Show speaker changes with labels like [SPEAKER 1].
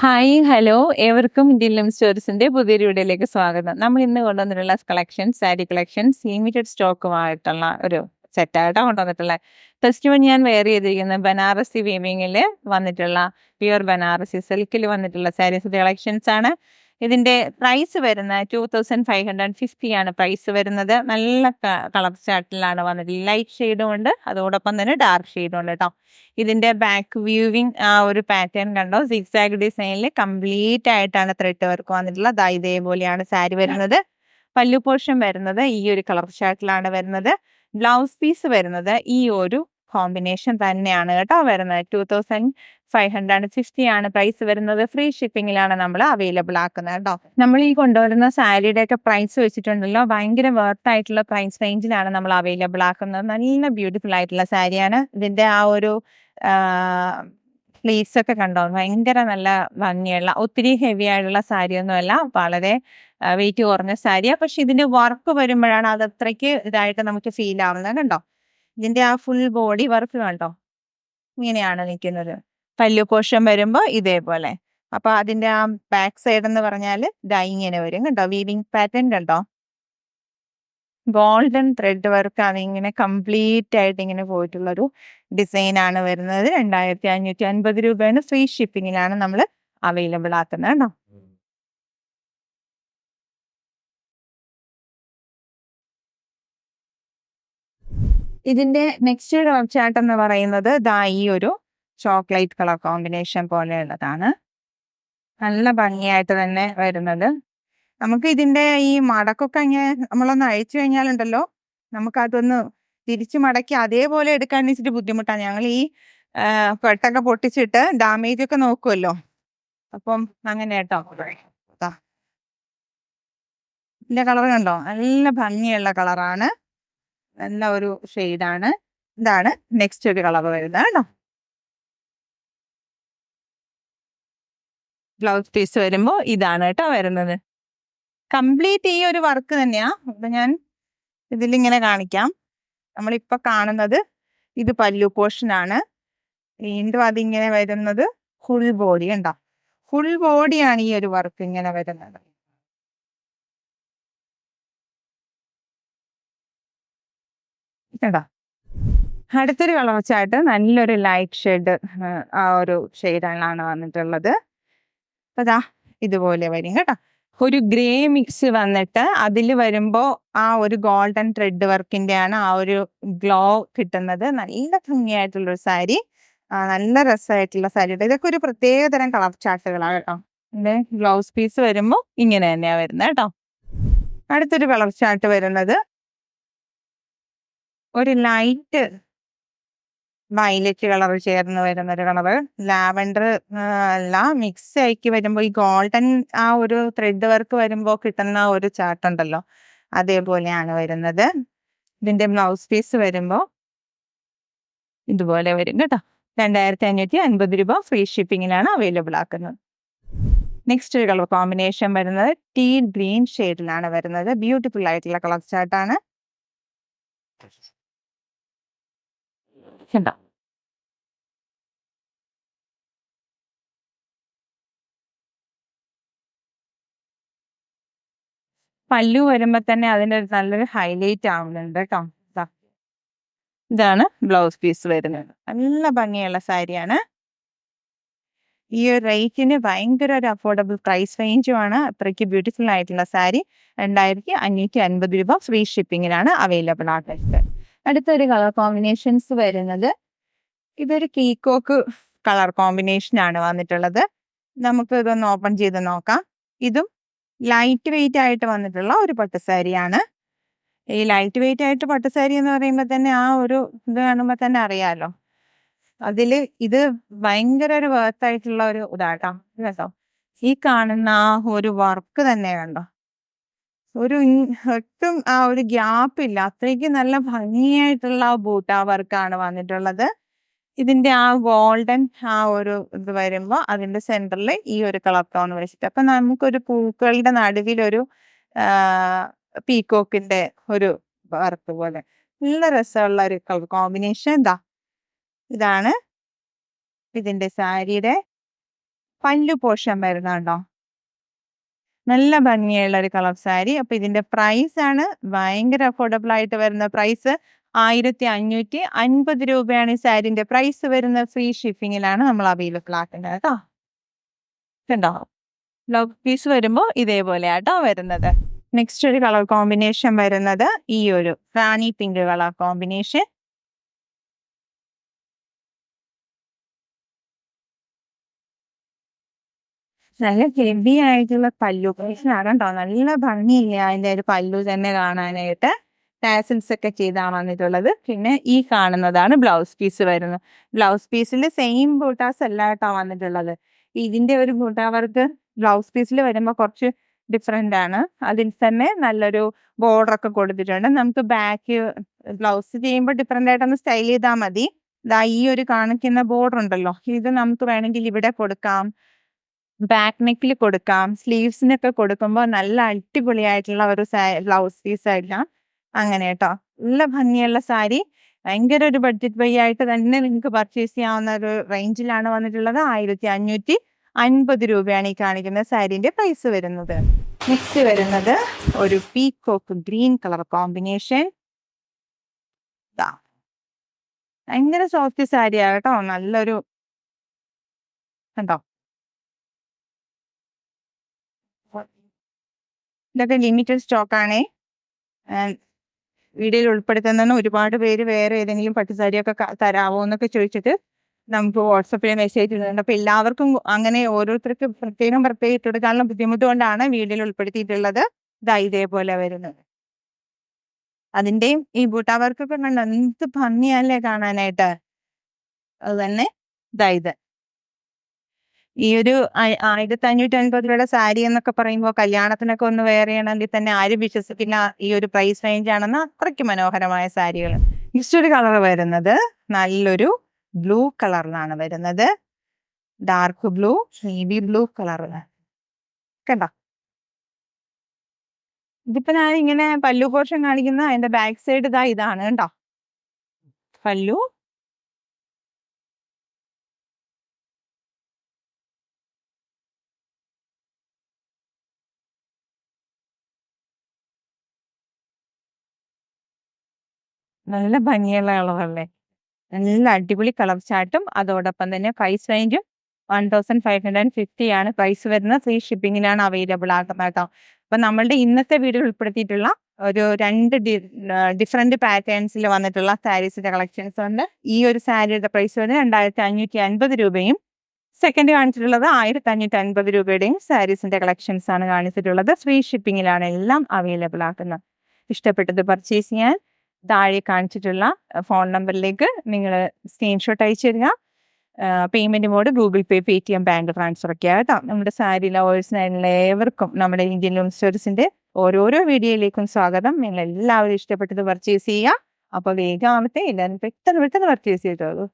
[SPEAKER 1] Hi, hello. ഏവർക്കും Indian ലിം സ്റ്റോറീസിന്റെ പുതിയൊരു വീഡിയോയിലേക്ക് സ്വാഗതം. നമ്മൾ ഇന്ന് കൊണ്ടുവന്നിട്ടുള്ള സാരി കളക്ഷൻസ് ലിമിറ്റഡ് സ്റ്റോക്കുമായിട്ടുള്ള ഒരു സെറ്റായിട്ടാണ് കൊണ്ടുവന്നിട്ടുള്ളത്. ഫസ്റ്റ് വൺ ഞാൻ വെയർ ചെയ്തിരിക്കുന്നത് ബനാറസി വീവിങ്ങിൽ വന്നിട്ടുള്ള പ്യുവർ ബനാറസി സിൽക്കിൽ വന്നിട്ടുള്ള സാരീസ് കളക്ഷൻസ് ആണ്. ഇതിന്റെ പ്രൈസ് വരുന്നത് 2550 ആണ് പ്രൈസ് വരുന്നത്. നല്ല കളർ ചാർട്ടിലാണ് വന്നിട്ടുള്ളത്. ലൈറ്റ് ഷെയ്ഡും ഉണ്ട്, അതോടൊപ്പം തന്നെ ഡാർക്ക് ഷെയ്ഡും ഉണ്ട് കേട്ടോ. ഇതിന്റെ ബാക്ക് വ്യൂവിങ് ആ ഒരു പാറ്റേൺ കണ്ടോ, സിക്സാഗ് ഡിസൈനിൽ കംപ്ലീറ്റ് ആയിട്ടാണ് ത്രെഡ് വർക്ക് വന്നിട്ടുള്ളത്. ദാ ഇതേപോലെയാണ് സാരി വരുന്നത്. പല്ലു പോർഷൻ വരുന്നത് ഈ ഒരു കളർ ചാർട്ടിലാണ് വരുന്നത്. ബ്ലൗസ് പീസ് വരുന്നത് ഈ ഒരു കോമ്പിനേഷൻ തന്നെയാണ് കേട്ടോ വരുന്നത്. 2550 ആണ് പ്രൈസ് വരുന്നത്. ഫ്രീ ഷിപ്പിംഗിലാണ് നമ്മൾ അവൈലബിൾ ആക്കുന്നത് കേട്ടോ. നമ്മൾ ഈ കൊണ്ടുവരുന്ന സാരിയുടെ ഒക്കെ പ്രൈസ് വെച്ചിട്ടുണ്ടല്ലോ, ഭയങ്കര വർത്ത് ആയിട്ടുള്ള പ്രൈസ് റേഞ്ചിലാണ് നമ്മൾ അവൈലബിൾ ആക്കുന്നത്. നല്ല ബ്യൂട്ടിഫുൾ ആയിട്ടുള്ള സാരിയാണ്. ഇതിന്റെ ആ ഒരു ഫ്ലീസ് ഒക്കെ കണ്ടോ, ഭയങ്കര നല്ല ഭംഗിയുള്ള, ഒത്തിരി ഹെവി ആയിട്ടുള്ള സാരിയൊന്നുമല്ല, വളരെ വെയിറ്റ് കുറഞ്ഞ സാരിയാണ്. പക്ഷെ ഇതിന്റെ വർക്ക് വരുമ്പോഴാണ് അത് അത്രയ്ക്ക് ഇതായിട്ട് നമുക്ക് ഫീൽ ആവുന്നത് കണ്ടോ. ഇതിന്റെ ആ ഫുൾ ബോഡി വർക്ക് കണ്ടോ, ഇങ്ങനെയാണ് നിൽക്കുന്നത്. പല്ലു പോർഷൻ വരുമ്പോൾ ഇതേപോലെ. അപ്പൊ അതിന്റെ ആ ബാക്ക് സൈഡ് എന്ന് പറഞ്ഞാൽ ഇതാ ഇങ്ങനെ വരും കണ്ടോ. വീവിങ് പാറ്റേൺ കണ്ടോ, ഗോൾഡൻ ത്രെഡ് വർക്കാണ് ഇങ്ങനെ കംപ്ലീറ്റ് ആയിട്ട് ഇങ്ങനെ പോയിട്ടുള്ളൊരു ഡിസൈൻ ആണ് വരുന്നത്. 2550 രൂപയാണ്. ഫ്രീ ഷിപ്പിങ്ങിലാണ് നമ്മൾ അവൈലബിൾ ആക്കുന്നത് കേട്ടോ. ഇതിന്റെ നെക്സ്റ്റ് കളർ ചാർട്ട് എന്ന് പറയുന്നത് ദാ ഈ ഒരു ചോക്ലേറ്റ് കളർ കോമ്പിനേഷൻ പോലെയുള്ളതാണ്. നല്ല ഭംഗിയായിട്ട് തന്നെ വരുന്നത്. നമുക്ക് ഇതിന്റെ ഈ മടക്കൊക്കെ ഇങ്ങനെ നമ്മളൊന്ന് അഴിച്ചു കഴിഞ്ഞാലുണ്ടല്ലോ, നമുക്കതൊന്ന് തിരിച്ചു മടക്കി അതേപോലെ എടുക്കാൻ വെച്ചിട്ട് ബുദ്ധിമുട്ടാണ്. ഞങ്ങൾ ഈ പെട്ടൊക്കെ പൊട്ടിച്ചിട്ട് ഡാമേജ് ഒക്കെ നോക്കുമല്ലോ, അപ്പം അങ്ങനെ കേട്ടോ. ഇതിന്റെ കളർ കണ്ടോ, നല്ല ഭംഗിയുള്ള കളറാണ്, നല്ല ഒരു ഷെയ്ഡാണ്. ഇതാണ് നെക്സ്റ്റ് ഒരു കളർ വരുന്നത് കേട്ടോ. ബ്ലൗസ് പീസ് വരുമ്പോൾ ഇതാണ് കേട്ടോ വരുന്നത്. കംപ്ലീറ്റ് ഈ ഒരു വർക്ക് തന്നെയാ. അപ്പൊ ഞാൻ ഇതിലിങ്ങനെ കാണിക്കാം. നമ്മളിപ്പൊ കാണുന്നത് ഇത് പല്ലു പോർഷൻ ആണ്. വീണ്ടും അതിങ്ങനെ വരുന്നത് ഫുൾ ബോഡി ഉണ്ടോ, ഫുൾ ബോഡിയാണ് ഈ ഒരു വർക്ക് ഇങ്ങനെ വരുന്നത്. കേട്ടോ, അടുത്തൊരു കളർ ചാർട്ട് നല്ലൊരു ലൈറ്റ് ഷെയ്ഡ്, ആ ഒരു ഷെയ്ഡാണ് വന്നിട്ടുള്ളത്. അതാ ഇതുപോലെ വരും കേട്ടോ. ഒരു ഗ്രേ മിക്സ് വന്നിട്ട് അതിൽ വരുമ്പോൾ ആ ഒരു ഗോൾഡൻ ത്രെഡ് വർക്കിന്റെ ആണ് ആ ഒരു ഗ്ലോ കിട്ടുന്നത്. നല്ല ഭംഗിയായിട്ടുള്ളൊരു സാരി, നല്ല രസമായിട്ടുള്ള സാരി. ഇതൊക്കെ ഒരു പ്രത്യേക തരം കളർ ചാർട്ടുകളാണ് കേട്ടോ. ഇതിന്റെ ബ്ലൗസ് പീസ് വരുമ്പോൾ ഇങ്ങനെ തന്നെയാ വരുന്നത് കേട്ടോ. അടുത്തൊരു കളർ ചാർട്ട് വരുന്നത് ഒരു ലൈറ്റ് വയലറ്റ് കളർ ചേർന്ന് വരുന്ന ഒരു കളറ്. ലാവൻഡർ അല്ല, മിക്സ് ആക്കി വരുമ്പോൾ ഈ ഗോൾഡൻ ആ ഒരു ത്രെഡ് വർക്ക് വരുമ്പോൾ കിട്ടുന്ന ഒരു ചാർട്ട് ഉണ്ടല്ലോ, അതേപോലെയാണ് വരുന്നത്. ഇതിന്റെ ബ്ലൗസ് പീസ് വരുമ്പോൾ ഇതുപോലെ വരും കേട്ടോ. 2550 രൂപ ഫ്രീ ഷിപ്പിങ്ങിലാണ് അവൈലബിൾ ആക്കുന്നത്. നെക്സ്റ്റ് ഒരു കളർ കോമ്പിനേഷൻ വരുന്നത് ടീ ഗ്രീൻ ഷെയ്ഡിലാണ് വരുന്നത്. ബ്യൂട്ടിഫുൾ ആയിട്ടുള്ള കളർ ചാർട്ടാണ് കണ്ടോ. പല്ലു വരുമ്പോ തന്നെ അതിന്റെ നല്ലൊരു ഹൈലൈറ്റ് ആവുന്നുണ്ട് കേട്ടോ. ഇതാണ് ബ്ലൗസ് പീസ് വരുന്നത്. നല്ല ഭംഗിയുള്ള സാരിയാണ്. ഈ ഒരു റേറ്റിന് ഭയങ്കര ഒരു അഫോർഡബിൾ പ്രൈസ് റേഞ്ചുമാണ്. അത്രയ്ക്ക് ബ്യൂട്ടിഫുൾ ആയിട്ടുള്ള സാരി 2550 രൂപ ഫ്രീ ഷിപ്പിങ്ങിലാണ് അവൈലബിൾ ആക്കുന്നത്. അടുത്തൊരു കളർ കോമ്പിനേഷൻസ് വരുന്നത് ഇതൊരു പീക്കോക്ക് കളർ കോമ്പിനേഷൻ ആണ് വന്നിട്ടുള്ളത്. നമുക്ക് ഇതൊന്ന് ഓപ്പൺ ചെയ്ത് നോക്കാം. ഇതും ലൈറ്റ് വെയിറ്റ് ആയിട്ട് വന്നിട്ടുള്ള ഒരു പട്ടുസാരിയാണ്. ഈ ലൈറ്റ് വെയിറ്റ് ആയിട്ട് പട്ടുസാരി എന്ന് പറയുമ്പോൾ തന്നെ ആ ഒരു ഇത് കാണുമ്പോൾ തന്നെ അറിയാലോ, അതില് ഇത് ഭയങ്കര ഒരു വർത്തായിട്ടുള്ള ഒരു ഇതാട്ടോ കേട്ടോ. ഈ കാണുന്ന ആ ഒരു വർക്ക് തന്നെ കണ്ടോ, ഒരു ഒട്ടും ആ ഒരു ഗ്യാപ്പ് ഇല്ല, അത്രയ്ക്ക് നല്ല ഭംഗിയായിട്ടുള്ള ബൂട്ടാ വർക്കാണ് വന്നിട്ടുള്ളത്. ഇതിന്റെ ആ ഗോൾഡൻ ആ ഒരു ഇത് വരുമ്പോ അതിന്റെ സെന്ററിൽ ഈ ഒരു കളർ ടോൺ വെച്ചിട്ട്, അപ്പൊ നമുക്കൊരു പൂക്കളുടെ നടുവിലൊരു പീക്കോക്കിന്റെ ഒരു വർക്ക് പോലെ നല്ല രസമുള്ള ഒരു കളർ കോമ്പിനേഷൻ. ഇതാണ് ഇതിന്റെ സാരിയുടെ പല്ലു പോർഷൻ വരുന്നുണ്ടോ, നല്ല ഭംഗിയുള്ള ഒരു കളർ സാരി. അപ്പൊ ഇതിന്റെ പ്രൈസ് ആണ് ഭയങ്കര അഫോർഡബിൾ ആയിട്ട് വരുന്ന പ്രൈസ് 1550 രൂപയാണ് ഈ സാരിന്റെ പ്രൈസ് വരുന്നത്. ഫ്രീ ഷിപ്പിങ്ങിലാണ് നമ്മൾ അവൈലബിൾ ആക്കുന്നത് കേട്ടോ. കണ്ടോ, ബ്ലൗസ് പീസ് വരുമ്പോൾ ഇതേപോലെയാട്ടോ വരുന്നത്. നെക്സ്റ്റ് ഒരു കളർ കോമ്പിനേഷൻ വരുന്നത് ഈ ഒരു റാണി പിങ്ക് കളർ കോമ്പിനേഷൻ. നല്ല ഹെവി ആയിട്ടുള്ള പല്ലു കേട്ടോ, നല്ല ഭംഗിയില്ല അതിന്റെ ഒരു പല്ലു തന്നെ കാണാനായിട്ട്. ടാസിൽസ് ഒക്കെ ചെയ്താണ് വന്നിട്ടുള്ളത്. പിന്നെ ഈ കാണുന്നതാണ് ബ്ലൗസ് പീസ് വരുന്നത്. ബ്ലൗസ് പീസിൽ സെയിം ബൂട്ടാസ് അല്ല കേട്ടോ വന്നിട്ടുള്ളത്. ഇതിന്റെ ഒരു ബൂട്ടാ വർക്ക് ബ്ലൗസ് പീസിൽ വരുമ്പോൾ കുറച്ച് ഡിഫറെന്റ് ആണ്. അതിൽ തന്നെ നല്ലൊരു ബോർഡർ ഒക്കെ കൊടുത്തിട്ടുണ്ട്. നമുക്ക് ബാക്ക് ബ്ലൗസ് ചെയ്യുമ്പോൾ ഡിഫറെന്റ് ആയിട്ടൊന്ന് സ്റ്റൈൽ ചെയ്താൽ മതി. ഈ ഒരു കാണിക്കുന്ന ബോർഡർ ഉണ്ടല്ലോ, ഇത് നമുക്ക് വേണമെങ്കിൽ ഇവിടെ കൊടുക്കാം, ബാക്ക് നെക്കിൽ കൊടുക്കാം, സ്ലീവ്സിനൊക്കെ കൊടുക്കുമ്പോൾ നല്ല അടിപൊളിയായിട്ടുള്ള ഒരു ബ്ലൗസ് പീസ് ആയിട്ടാണ്. അങ്ങനെ കേട്ടോ, നല്ല ഭംഗിയുള്ള സാരി. ഭയങ്കര ഒരു ബഡ്ജറ്റ് ബൈ ആയിട്ട് തന്നെ നിങ്ങൾക്ക് പർച്ചേസ് ചെയ്യാവുന്ന ഒരു റേഞ്ചിലാണ് വന്നിട്ടുള്ളത്. 1550 രൂപയാണ് ഈ കാണിക്കുന്ന സാരിന്റെ പ്രൈസ് വരുന്നത്. നെക്സ്റ്റ് വരുന്നത് ഒരു പീകോക്ക് ഗ്രീൻ കളർ കോമ്പിനേഷൻ. ഭയങ്കര സോഫ്റ്റ് സാരിയാ കേട്ടോ, നല്ലൊരു കണ്ടോ. ഇതൊക്കെ ലിമിറ്റഡ് സ്റ്റോക്ക് ആണേ. വീഡിയോയിൽ ഉൾപ്പെടുത്തുന്ന ഒരുപാട് പേര് വേറെ ഏതെങ്കിലും പട്ടുസാരിയൊക്കെ തരാമോ എന്നൊക്കെ ചോദിച്ചിട്ട് നമുക്ക് വാട്സപ്പിൽ മെസ്സേജ് ഇടുന്നുണ്ട്. അപ്പൊ എല്ലാവർക്കും അങ്ങനെ ഓരോരുത്തർക്ക് പ്രത്യേകം ഇട്ട് കൊടുക്കാനുള്ള ബുദ്ധിമുട്ട് കൊണ്ടാണ് വീഡിയോയിൽ ഉൾപ്പെടുത്തിയിട്ടുള്ളത്. ഇതേപോലെ വരുന്നത്. അതിന്റെയും ഈ ബൂട്ടാ വർക്കൊക്കെ കണ്ടോ, എന്ത് ഭംഗിയല്ലേ കാണാനായിട്ട്. അത് തന്നെ ഇത് ഈ ഒരു 1550 രൂപയുടെ സാരി എന്നൊക്കെ പറയുമ്പോൾ കല്യാണത്തിനൊക്കെ ഒന്ന് വെയർ ചെയ്യണമെങ്കിൽ തന്നെ ആരും വിശ്വസിക്കില്ല ഈ ഒരു പ്രൈസ് റേഞ്ച് ആണെന്ന്. അത്രയ്ക്ക് മനോഹരമായ സാരികൾ. നെക്സ്റ്റ് ഒരു കളർ വരുന്നത് നല്ലൊരു ബ്ലൂ കളറിലാണ് വരുന്നത്. ഡാർക്ക് ബ്ലൂ, നേവി ബ്ലൂ കളറില് കണ്ടോ. ഇതിപ്പോ ഞാൻ ഇങ്ങനെ പല്ലു പോർഷൻ കാണിക്കുന്ന അതിന്റെ ബാക്ക് സൈഡ് ഇതാണ് കേട്ടോ പല്ലു. നല്ല ഭംഗിയുള്ള കളറല്ലേ, നല്ല അടിപൊളി കളർ ചാർട്ടും. അതോടൊപ്പം തന്നെ പ്രൈസ് റേഞ്ചും 1550 ആണ് പ്രൈസ് വരുന്നത്. ഫ്രീ ഷിപ്പിങ്ങിലാണ് അവൈലബിൾ ആക്കുന്നത് കേട്ടോ. അപ്പൊ നമ്മളുടെ ഇന്നത്തെ വീഡിയോ ഉൾപ്പെടുത്തിയിട്ടുള്ള ഒരു 2 ഡിഫറെന്റ് പാറ്റേൺസിൽ വന്നിട്ടുള്ള സാരീസിന്റെ കളക്ഷൻസ് ഉണ്ട്. ഈ ഒരു സാരിയുടെ പ്രൈസ് വരുന്നത് 2550 രൂപയും സെക്കൻഡ് കാണിച്ചിട്ടുള്ളത് 1550 രൂപയുടെയും സാരീസിന്റെ കളക്ഷൻസ് ആണ് കാണിച്ചിട്ടുള്ളത്. ഫ്രീ ഷിപ്പിങ്ങിലാണ് എല്ലാം അവൈലബിൾ ആക്കുന്നത്. ഇഷ്ടപ്പെട്ടത് പർച്ചേസ് ചെയ്യാൻ താഴെ കാണിച്ചിട്ടുള്ള ഫോൺ നമ്പറിലേക്ക് നിങ്ങൾ സ്ക്രീൻഷോട്ട് അയച്ചു തരിക. പേയ്മെന്റ് മോഡ് ഗൂഗിൾ പേ, പേടിഎം, ബാങ്ക് ട്രാൻസ്ഫർ ഒക്കെ ആട്ടോ. നമ്മുടെ സാരി ലവേഴ്സിനായിട്ടുള്ള ഏവർക്കും നമ്മുടെ ഇന്ത്യൻ ലൂം സ്റ്റോഴ്സിന്റെ ഓരോരോ വീഡിയോയിലേക്കും സ്വാഗതം. നിങ്ങൾ എല്ലാവരും ഇഷ്ടപ്പെട്ടത് പർച്ചേസ് ചെയ്യുക. അപ്പോൾ വേഗമാവട്ടെ, എല്ലാവരും പെട്ടെന്ന് പർച്ചേസ് ചെയ്തോളൂ.